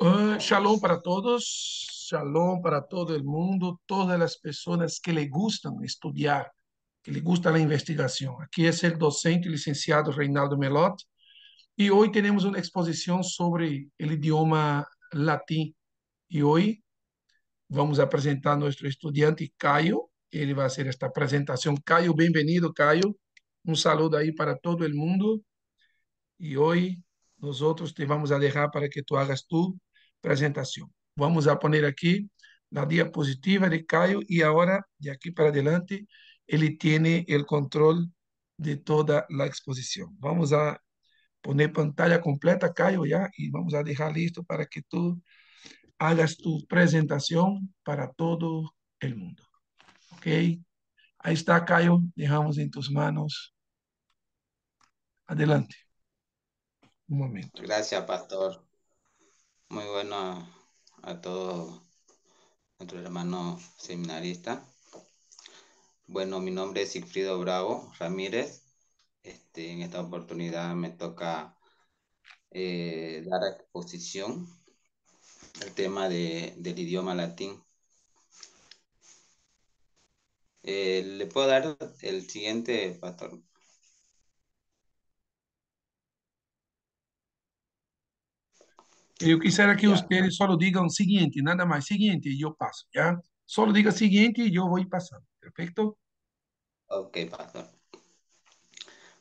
Shalom para todos, shalom para todo el mundo, todas las personas que le gustan estudiar, que le gusta la investigación. Aquí es el docente licenciado Reinaldo Melot y hoy tenemos una exposición sobre el idioma latín. Y hoy vamos a presentar a nuestro estudiante Caio. Él va a hacer esta presentación. Caio, bienvenido, Caio. Un saludo ahí para todo el mundo. Y hoy nosotros te vamos a dejar para que tú hagas tu presentación. Vamos a poner aquí la diapositiva de Caio y ahora, de aquí para adelante, él tiene el control de toda la exposición. Vamos a poner pantalla completa, Caio, ya, y vamos a dejar listo para que tú hagas tu presentación para todo el mundo. ¿Ok? Ahí está, Caio, dejamos en tus manos. Adelante, un momento. Gracias, pastor. Muy bueno a todos nuestros hermanos seminaristas. Bueno, mi nombre es Sigfrido Bravo Ramírez. En esta oportunidad me toca dar exposición al tema del idioma latín. ¿Le puedo dar el siguiente, pastor? Eu quisiera que Ya, ustedes solo digan siguiente, nada más, siguiente, y yo paso, ¿ya? Solo diga siguiente y yo voy pasando, ¿perfecto? ok, pastor.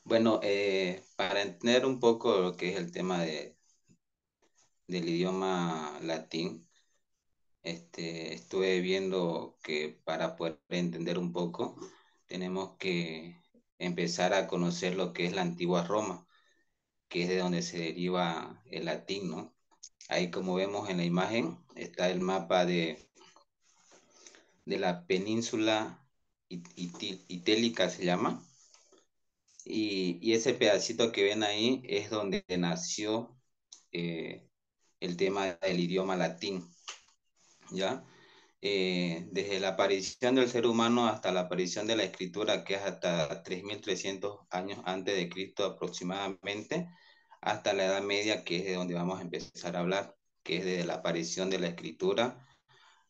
Bueno, para entender un poco lo que es el tema del idioma latín, estuve viendo que para poder entender un poco, tenemos que empezar a conocer lo que es la antigua Roma, que es de donde se deriva el latín, ¿no? Ahí como vemos en la imagen está el mapa de la península itélica se llama, y ese pedacito que ven ahí es donde nació eh, el tema del idioma latín, ¿ya? Desde la aparición del ser humano hasta la aparición de la escritura, que es hasta 3300 años antes de Cristo aproximadamente, hasta la Edad Media, que es de donde vamos a empezar a hablar, que es desde la aparición de la escritura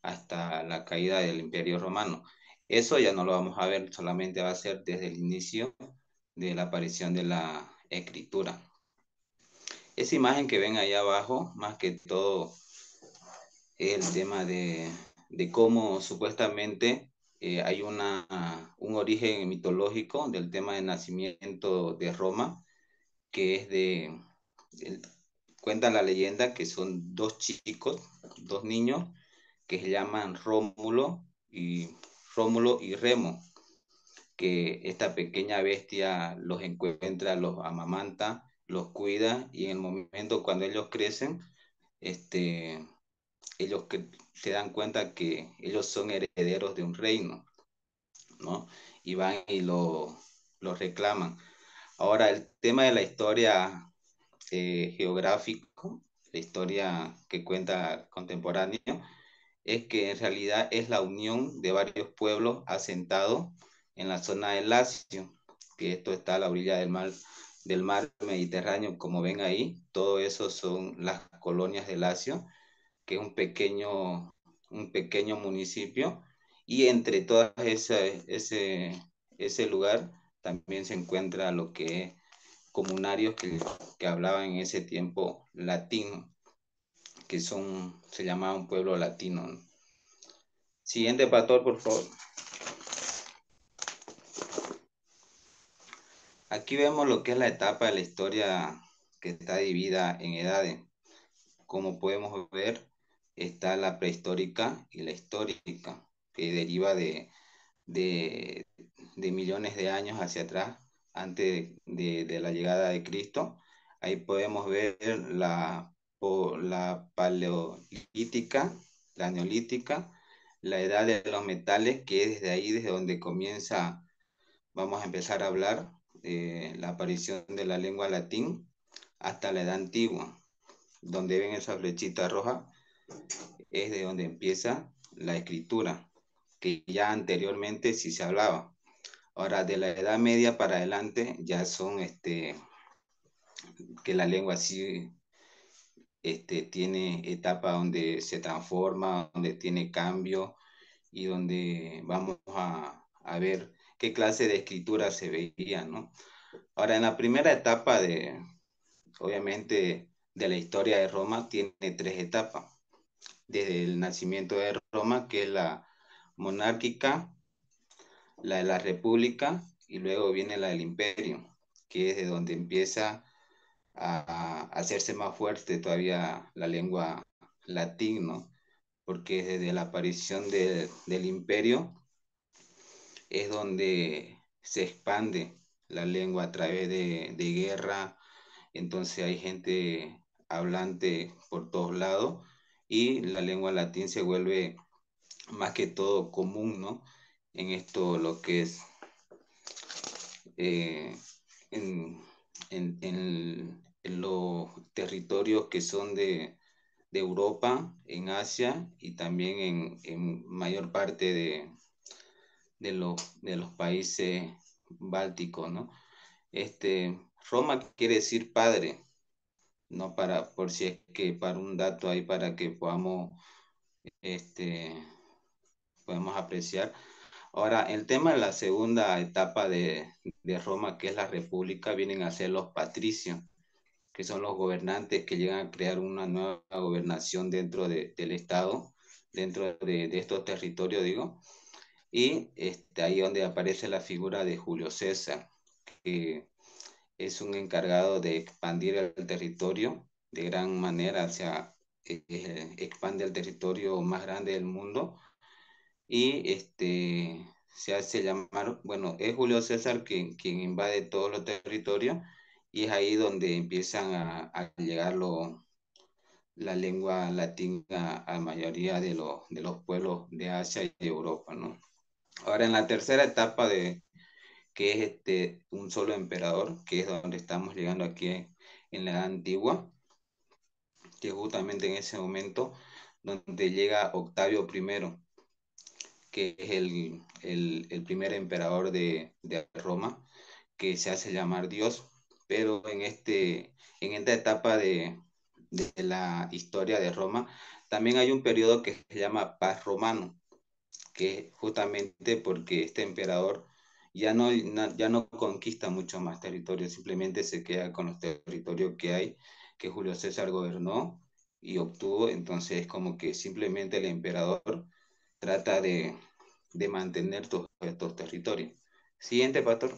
hasta la caída del Imperio Romano. Eso ya no lo vamos a ver, solamente va a ser desde el inicio de la aparición de la escritura. Esa imagen que ven ahí abajo, más que todo, es el tema de cómo supuestamente hay un origen mitológico del tema de nacimiento de Roma, que es cuenta la leyenda que son dos chicos, dos niños, que se llaman Rómulo y Remo, que esta pequeña bestia los encuentra, los amamanta, los cuida, y en el momento cuando ellos crecen, este, ellos que se dan cuenta que ellos son herederos de un reino, ¿no? Y van y lo reclaman. Ahora, el tema de la historia geográfico, la historia que cuenta contemporáneo, es que en realidad es la unión de varios pueblos asentados en la zona del Lacio, que esto está a la orilla del mar Mediterráneo, como ven ahí, todo eso son las colonias de Lacio, que es un pequeño municipio, y entre todas ese lugar también se encuentra lo que es comunarios que hablaban en ese tiempo latino, se llamaba un pueblo latino, ¿no? Siguiente pastor, por favor. Aquí vemos lo que es la etapa de la historia que está dividida en edades. Como podemos ver, está la prehistórica y la histórica, que deriva de, de millones de años hacia atrás, antes de la llegada de Cristo. Ahí podemos ver la paleolítica, la neolítica, la edad de los metales, que es desde ahí, desde donde comienza, vamos a empezar a hablar la aparición de la lengua latín, hasta la edad antigua, donde ven esa flechita roja, es de donde empieza la escritura, que ya anteriormente sí se hablaba. Ahora, de la Edad Media para adelante ya son que la lengua sí tiene etapas donde se transforma, donde tiene cambio y donde vamos a ver qué clase de escritura se veía, ¿no? Ahora, en la primera etapa obviamente, de la historia de Roma, tiene tres etapas. Desde el nacimiento de Roma, que es la monárquica, la de la república, y luego viene la del imperio, que es de donde empieza a hacerse más fuerte todavía la lengua latín, ¿no? Porque desde la aparición del imperio es donde se expande la lengua a través de guerra, entonces hay gente hablante por todos lados y la lengua latín se vuelve más que todo común, ¿no? En esto lo que es eh, en, en los territorios que son de Europa, en Asia y también en mayor parte de los países bálticos, ¿no? Roma quiere decir padre, ¿no? Por si es que para un dato ahí para que este, podamos apreciar. Ahora, el tema de la segunda etapa de Roma, que es la república, vienen a ser los patricios, que son los gobernantes que llegan a crear una nueva gobernación dentro del Estado, dentro de estos territorios, digo. Y ahí donde aparece la figura de Julio César, que es un encargado de expandir el territorio de gran manera, o sea, expande el territorio más grande del mundo y se hace llamar, bueno, es Julio César quien invade todos los territorios y es ahí donde empiezan a llegar la lengua latina a la mayoría de los pueblos de Asia y Europa, ¿no? Ahora, en la tercera etapa que es un solo emperador, que es donde estamos llegando aquí en la Edad Antigua, que justamente en ese momento donde llega Octavio I, que es el primer emperador de Roma, que se hace llamar Dios, pero en esta etapa de la historia de Roma, también hay un periodo que se llama Paz Romano, que es justamente porque este emperador ya no conquista mucho más territorio, simplemente se queda con los territorios que hay, que Julio César gobernó y obtuvo, entonces es como que simplemente el emperador trata de mantener todos estos territorios. Siguiente, Pastor.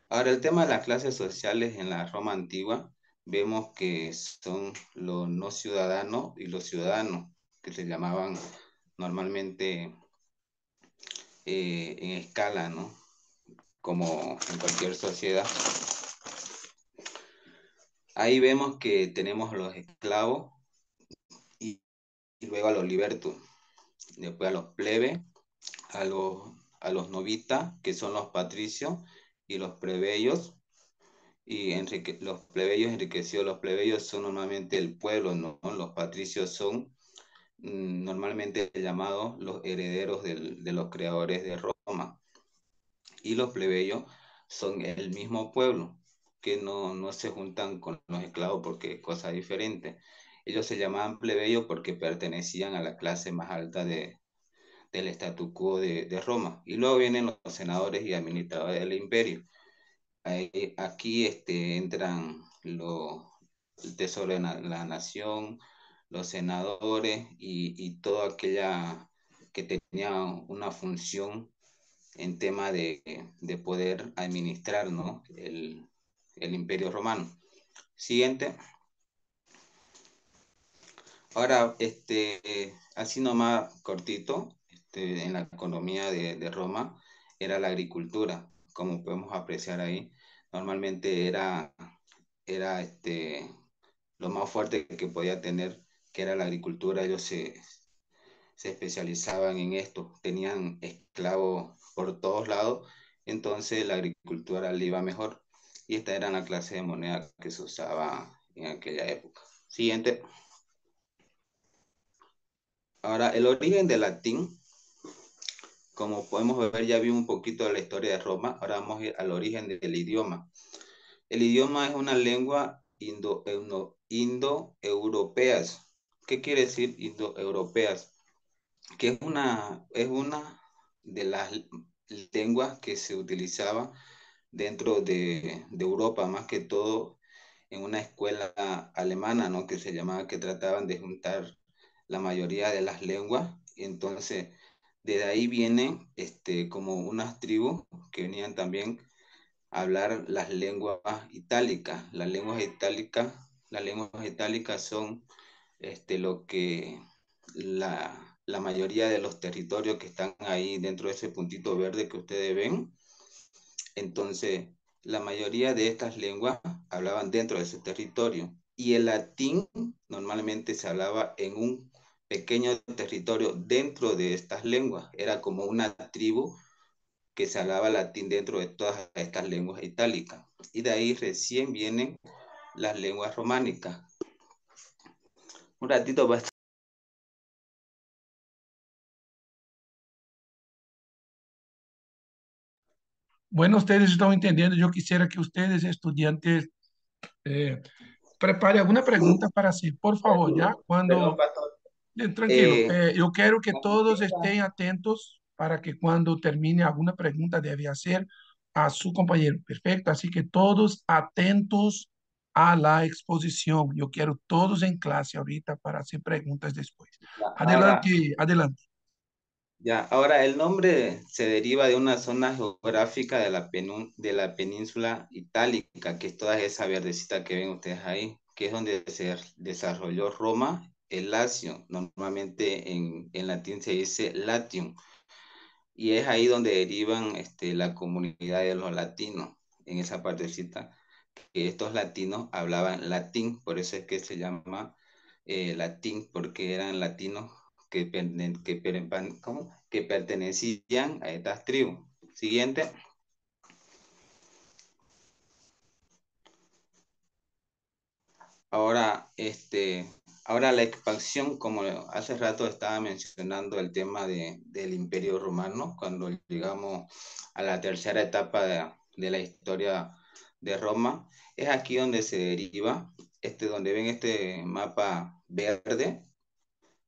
Ahora, el tema de las clases sociales en la Roma antigua, vemos que son los no ciudadanos y los ciudadanos, que se llamaban normalmente en escala, ¿no? Como en cualquier sociedad. Ahí vemos que tenemos a los esclavos y, y luego a los libertos, después a los plebes, a los, a los novitas, que son los patricios, y los plebeyos, y los plebeyos enriquecidos. Los plebeyos son normalmente el pueblo, ¿no? Los patricios son normalmente llamados los herederos de los creadores de Roma. Y los plebeyos son el mismo pueblo, que no se juntan con los esclavos porque es cosa diferente. Ellos se llamaban plebeyos porque pertenecían a la clase más alta del statu quo de Roma. Y luego vienen los senadores y administradores del imperio. Aquí entran el tesoro de la nación, los senadores y todo aquella que tenía una función en tema de poder administrar, ¿no? El imperio romano. Siguiente. Ahora, así nomás cortito, en la economía de Roma era la agricultura, como podemos apreciar ahí. Normalmente era lo más fuerte que podía tener, que era la agricultura. Ellos se especializaban en esto, tenían esclavos por todos lados, entonces la agricultura le iba mejor. Y esta era la clase de moneda que se usaba en aquella época. Siguiente. Ahora, el origen del latín, como podemos ver, ya vimos un poquito de la historia de Roma, ahora vamos a ir al origen del idioma. El idioma es una lengua indoeuropeas. ¿Qué quiere decir indoeuropeas? Que es una de las lenguas que se utilizaba dentro de Europa, más que todo en una escuela alemana, ¿no? Que se llamaba, que trataban de juntar la mayoría de las lenguas. Y entonces, de ahí vienen como unas tribus que venían también a hablar las lenguas itálicas. Las lenguas itálicas son lo que la mayoría de los territorios que están ahí dentro de ese puntito verde que ustedes ven. Entonces, la mayoría de estas lenguas hablaban dentro de ese territorio y el latín normalmente se hablaba en un pequeño territorio dentro de estas lenguas. Era como una tribu que se hablaba latín dentro de todas estas lenguas itálicas. Y de ahí recién vienen las lenguas románicas. Un ratito va a estar. Bueno, ustedes estão entendendo. Eu quisiera que ustedes, estudiantes, eh, prepare alguna pregunta para hacer, por favor, ya. Perdón, Cuando, pastor. tranquilo, Eh, yo quiero que todos estén atentos para que cuando termine alguna pregunta debe hacer a su compañero. Perfecto. Así que todos atentos a la exposición. Yo quiero todos en clase ahorita para hacer preguntas después. ahora, Adelante, adelante. ahora el nombre se deriva de una zona geográfica de la península itálica, que es toda esa verdecita que ven ustedes ahí, que es donde se desarrolló Roma, el Lacio. Normalmente en latín se dice Latium, y es ahí donde derivan la comunidad de los latinos, en esa partecita, que estos latinos hablaban latín, por eso es que se llama latín, porque eran latinos que pertenecían a estas tribus. Siguiente. Ahora, ahora la expansión, como hace rato estaba mencionando el tema del Imperio Romano, cuando llegamos a la tercera etapa de la historia de Roma, es aquí donde se deriva, donde ven este mapa verde,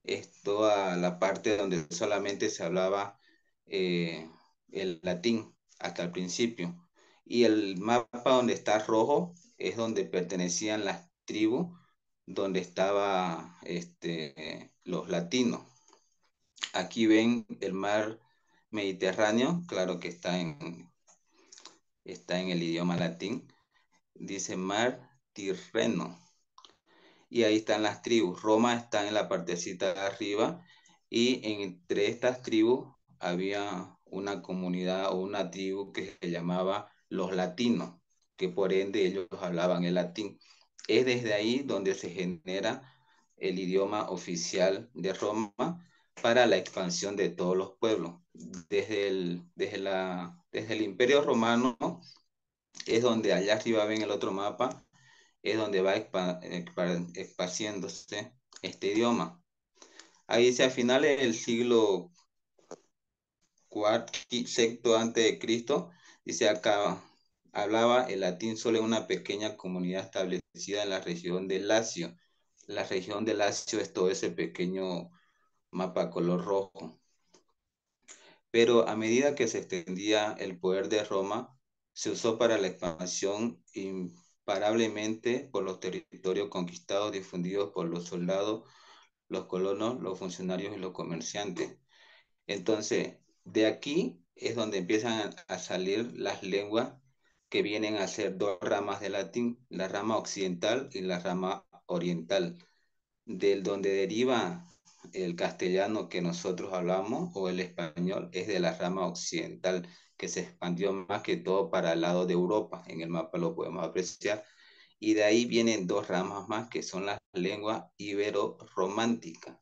es toda la parte donde solamente se hablaba eh, el latín hasta el principio. Y el mapa donde está rojo es donde pertenecían las tribus, donde estaban los latinos. Aquí ven el mar Mediterráneo, claro que está en el idioma latín, dice mar Tirreno, y ahí están las tribus. Roma está en la partecita de arriba y entre estas tribus había una comunidad o una tribu que se llamaba los latinos, que por ende ellos hablaban el latín. Es desde ahí donde se genera el idioma oficial de Roma para la expansión de todos los pueblos. Desde el Imperio Romano es donde allá arriba ven el otro mapa, es donde va expandiéndose este idioma. Ahí dice a finales del siglo sexto antes de Cristo, dice acá, hablaba el latín solo en una pequeña comunidad establecida en la región de Lacio. La región de Lacio es todo ese pequeño mapa color rojo. Pero a medida que se extendía el poder de Roma, se usó para la expansión imparablemente por los territorios conquistados difundidos por los soldados, los colonos, los funcionarios y los comerciantes. Entonces, de aquí es donde empiezan a salir las lenguas que vienen a ser dos ramas de latín, la rama occidental y la rama oriental, del donde deriva el castellano que nosotros hablamos o el español es de la rama occidental, que se expandió más que todo para el lado de Europa. En el mapa lo podemos apreciar. Y de ahí vienen dos ramas más que son las lenguas ibero-románticas.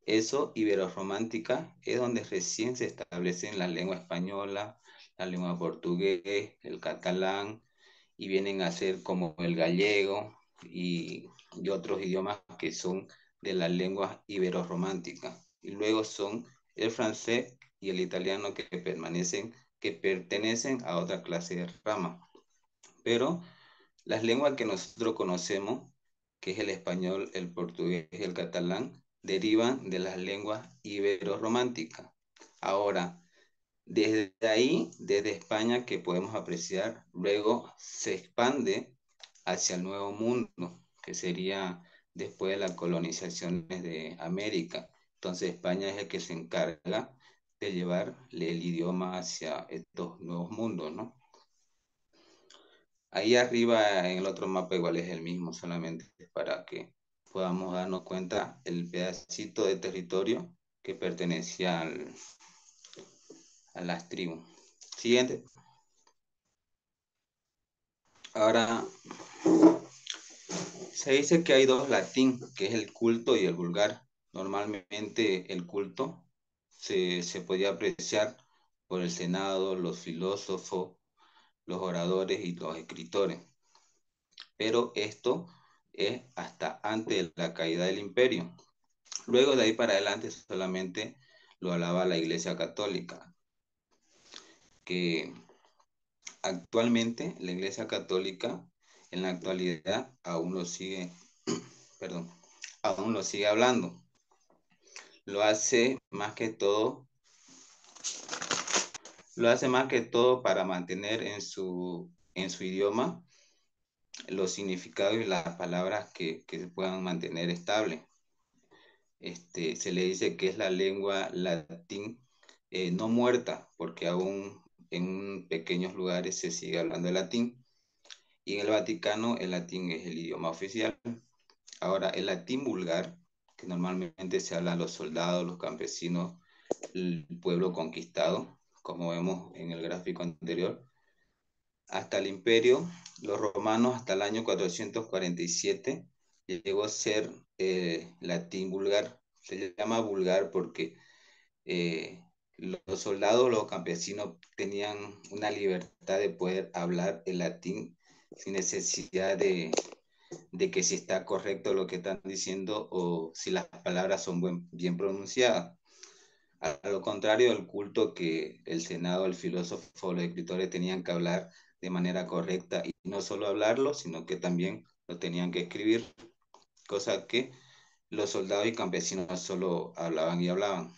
Eso, ibero-romántica, es donde recién se establecen la lengua española, la lengua portugués, el catalán, y vienen a ser como el gallego y otros idiomas que son de las lenguas ibero-románticas. Y luego son el francés y el italiano que pertenecen a otra clase de rama. Pero Las lenguas que nosotros conocemos, que es el español, el portugués y el catalán, derivan de las lenguas ibero-románticas. Ahora, desde ahí, desde España, que podemos apreciar, luego se expande hacia el Nuevo Mundo, que sería después de las colonizaciones de América. Entonces España es el que se encarga de llevarle el idioma hacia estos nuevos mundos, ¿no? Ahí arriba en el otro mapa igual es el mismo, solamente para que podamos darnos cuenta el pedacito de territorio que pertenecía a las tribus. Siguiente. Ahora, se dice que hay dos latín, que es el culto y el vulgar. Normalmente el culto se podía apreciar por el Senado, los filósofos, los oradores y los escritores. Pero esto es hasta antes de la caída del imperio. Luego de ahí para adelante solamente lo hablaba la Iglesia Católica, que actualmente la Iglesia Católica en la actualidad aún lo sigue, perdón, aún lo sigue hablando. Lo hace más que todo, lo hace más que todo para mantener en su idioma los significados y las palabras que se puedan mantener estables. Se le dice que es la lengua latín no muerta, porque aún en pequeños lugares se sigue hablando el latín. Y en el Vaticano el latín es el idioma oficial. Ahora, el latín vulgar, que normalmente se habla a los soldados, los campesinos, el pueblo conquistado, como vemos en el gráfico anterior, hasta el imperio, los romanos hasta el año 447 llegó a ser latín vulgar. Se llama vulgar porque eh, los soldados, los campesinos tenían una libertad de poder hablar el latín sin necesidad de que si está correcto lo que están diciendo o si las palabras son bien pronunciadas. A lo contrario del culto que el Senado, el filósofo, los escritores tenían que hablar de manera correcta y no solo hablarlo, sino que también lo tenían que escribir, cosa que los soldados y campesinos solo hablaban y hablaban.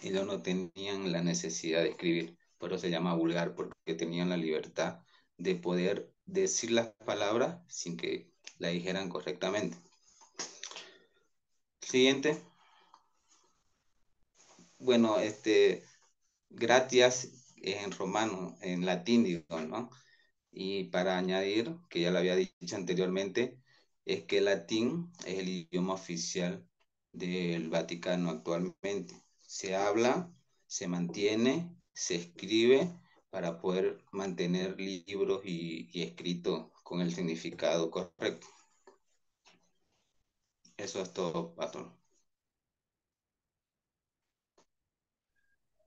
Ellos no tenían la necesidad de escribir, por eso se llama vulgar, porque tenían la libertad de poder decir las palabras sin que la dijeran correctamente. Siguiente. Bueno, gracias es en romano, en latín, digo, ¿no? Y para añadir, que ya lo había dicho anteriormente, es que el latín es el idioma oficial del Vaticano actualmente. Se habla, se mantiene, se escribe para poder mantener libros y escritos con el significado correcto. Eso es todo, patrón.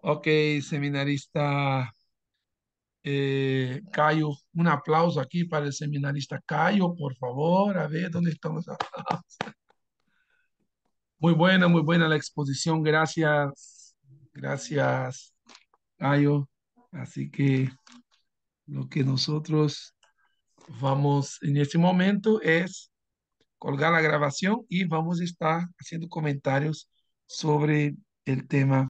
Ok, seminarista Cayo, un aplauso aquí para el seminarista Cayo, por favor. A ver, ¿dónde están los aplausos? Muy buena la exposición. Gracias, gracias, Cayo. Así que lo que nosotros vamos en este momento es colgar la grabación y vamos a estar haciendo comentarios sobre el tema